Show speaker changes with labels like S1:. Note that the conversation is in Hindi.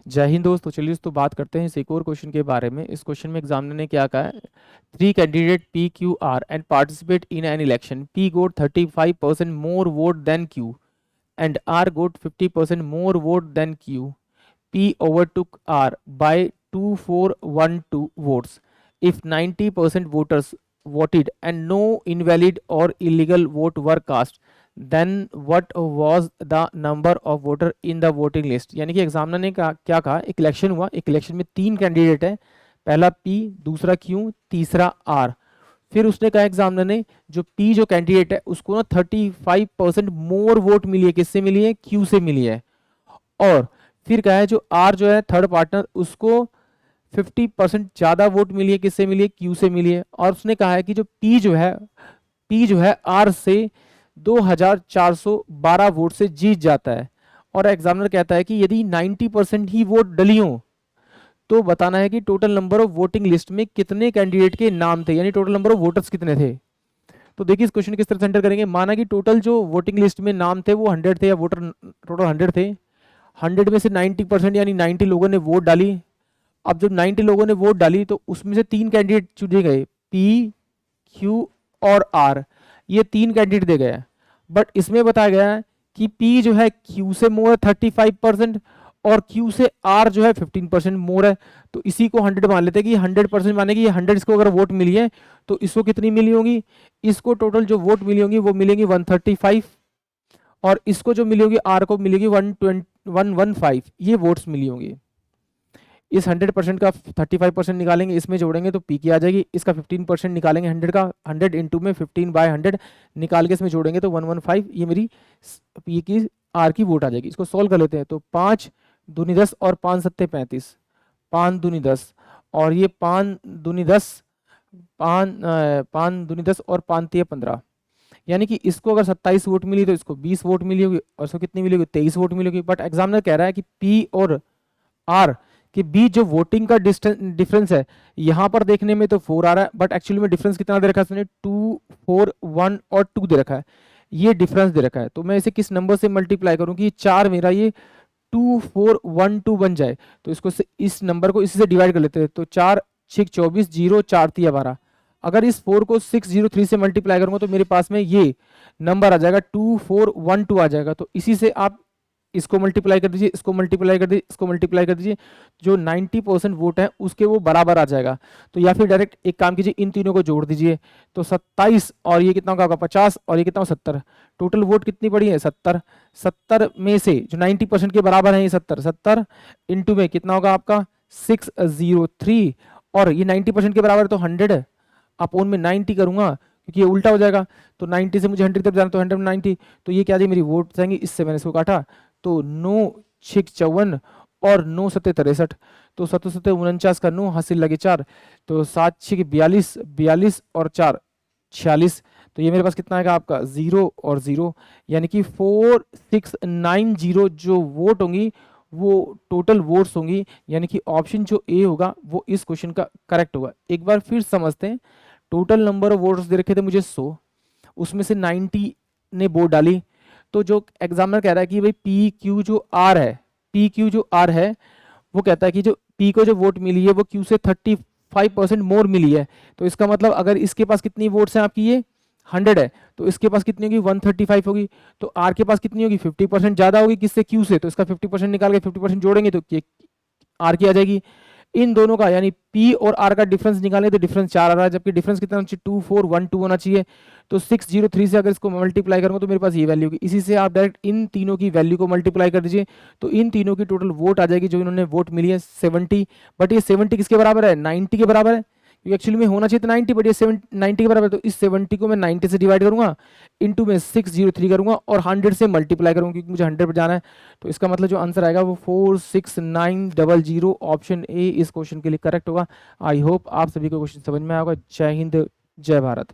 S1: जय हिंद दोस्तों। चलिए दोस्तों बात करते हैं इस एक और क्वेश्चन के बारे में। इस क्वेश्चन में एग्जामिनर ने क्या कहा है, 3 candidate P Q R and participate in an election. P got 35% more vote than Q and R got 50% more vote than Q. P overtook R by 2412 votes. If 90% voters voted and no invalid or illegal vote were cast, then what was the number of voter in the voting list? यानी कि एग्जामिनर ने क्या कहा, एक इलेक्शन हुआ, एक इलेक्शन में 3 कैंडिडेट है, पहला P, दूसरा Q, तीसरा R। फिर उसने कहा एग्जामिनर ने जो P जो कैंडिडेट है उसको ना 35% मोर वोट मिली है, किससे मिली है, Q से मिली है। और फिर कहा है जो आर जो है थर्ड पार्टनर उसको 50% ज्यादा वोट मिली है, किससे मिली है, क्यू से मिली है। और उसने कहा है कि जो पी जो है आर से 2412 वोट से जीत जाता है। और एग्जामिनर कहता है कि यदि 90% ही वोट डली हो तो बताना है कि total number of voting list में कितने कैंडिडेट के नाम थे, यानी टोटल नंबर ऑफ वोटर्स कितने थे। तो देखिए इस क्वेश्चन किस तरह से एंटर करेंगे। माना कि टोटल जो वोटिंग लिस्ट में नाम थे वो 100 थे, या वोटर टोटल 100 थे। 100 में से 90% यानी 90 लोगों ने वोट डाली। अब जब 90 लोगों ने वोट डाली तो उसमें से 3 कैंडिडेट चुने गए, पी, क्यू और आर। ये 3 कैंडिडेट दे गए। बट इसमें बताया गया है कि पी जो है क्यू से मोर है 35% और क्यू से आर जो है 15% मोर है। तो इसी को 100 मान लेते हैं कि 100% माने कि ये 100 इसको अगर वोट मिली है तो इसको कितनी मिली होगी, इसको टोटल जो वोट मिली होंगी वो मिलेंगी 135, और इसको जो मिली होगी आर को मिलेगी 115, ये वोट्स मिली होंगी। इस 100% का 35% निकालेंगे, इसमें जोड़ेंगे तो पी की आ जाएगी। इसका 15% निकालेंगे 100 का, 100 इंटू में 15/100 निकाल के इसमें जोड़ेंगे तो 115, ये मेरी पी की आर की वोट आ जाएगी। इसको सॉल्व कर लेते हैं तो 5 दूनी 10 और 5 सत्ते 35, 5 दूनी 10 और ये 5 दूनी 10, 5 दूनी 10 और 5 तिया 15। यानी कि इसको अगर 27 वोट मिली तो इसको 20 वोट मिली होगी, और इसको कितनी मिली होगी, 23 वोट मिली होगी। बट एग्जामिनर कह रहा है कि पी और आर के बीच जो वोटिंग का डिफरेंस है, यहां पर देखने में तो 4 आ रहा है, बट एक्चुअली में डिफरेंस कितना दे रखा है उसने, 2, 4, 1 और 2 दे रखा है। ये डिफरेंस दे रखा है तो मैं इसे किस नंबर से मल्टीप्लाई करूं कि 4 मेरा ये 2412 बन जाए। तो इसको इस नंबर को इसी से डिवाइड कर लेते हैं तो 4 6 24, 0 4 3 12। अगर इस 4 को 603 से मल्टीप्लाई करूंगा तो मेरे पास में ये नंबर आ जाएगा 2412 आ जाएगा। तो इसी से आप इसको मल्टीप्लाई कर दीजिए, इसको मल्टीप्लाई कर दीजिए, इसको मल्टीप्लाई कर दीजिए, जो 90% वोट है उसके वो बराबर आ जाएगा। तो या फिर डायरेक्ट एक काम कीजिए, इन तीनों को जोड़ दीजिए तो 27 और ये कितना होगा 50 और ये कितना 70। टोटल वोट कितनी पड़ी है 70। 70 में से जो 90% के बराबर है ये 70, 70 इंटू में कितना होगा आपका 603, और ये 90% के बराबर तो 100 है, अपोन में 90 करूंगा क्योंकि ये उल्टा हो जाएगा। तो 90 से मुझे 100 की तरफ जाना तो 100 में 90, तो ये क्या जी मेरी वोट जाएंगी, इससे मैंने इसको काटा तो 9 6 54 और 9 7 63, तो 7 7 49 का 9 हासिल लगे 4, तो 7 6 42, 42 और 4 46। तो ये मेरे पास कितना आएगा आपका 0 और 0, यानी कि 4690 जो वोट होंगी वो टोटल वोट्स होंगी, यानी कि ऑप्शन जो ए होगा वो इस क्वेश्चन का करेक्ट होगा। एक बार फिर समझते हैं। टोटल नंबर ऑफ वोट्स दे रखे थे मुझे 100, उसमें से 90 ने वोट डाली। तो जो एग्जामिनर कह रहा है कि भाई पी क्यू जो आर है, पी क्यू जो आर है वो कहता है कि जो पी को जो वोट मिली है वो क्यू से 35% मोर मिली है। तो इसका मतलब अगर इसके पास कितनी वोट्स हैं आपकी, ये 100 है तो इसके पास कितनी होगी 135 होगी। तो आर के पास कितनी होगी 50% ज्यादा होगी किससे, क्यू से। तो इसका 50% निकाल के 50% जोड़ेंगे तो आर की आ जाएगी। इन दोनों का यानी P और R का डिफरेंस निकालें तो डिफरेंस 4 आ रहा है, जबकि डिफरेंस कितना होना चाहिए 2412 होना चाहिए। तो 603 से अगर इसको मल्टीप्लाई करूंगा तो मेरे पास ये वैल्यू होगी। इसी से आप डायरेक्ट इन तीनों की वैल्यू को मल्टीप्लाई कर दीजिए तो इन तीनों की टोटल वोट आ जाएगी, जो इन्होंने वोट मिली है 70। बट ये 70 किसके बराबर है, 90 के बराबर है, क्योंकि एक्चुअली में होना चाहिए था 90, बट ये 90 के बराबर है। तो इस 70 को मैं 90 से डिवाइड करूंगा, इंटू में 603 करूंगा और 100 से मल्टीप्लाई करूंगा क्योंकि मुझे 100 पर जाना है। तो इसका मतलब जो आंसर आएगा वो 46900, ऑप्शन ए इस क्वेश्चन के लिए करेक्ट होगा। आई होप आप सभी को क्वेश्चन समझ में आएगा। जय हिंद, जय भारत।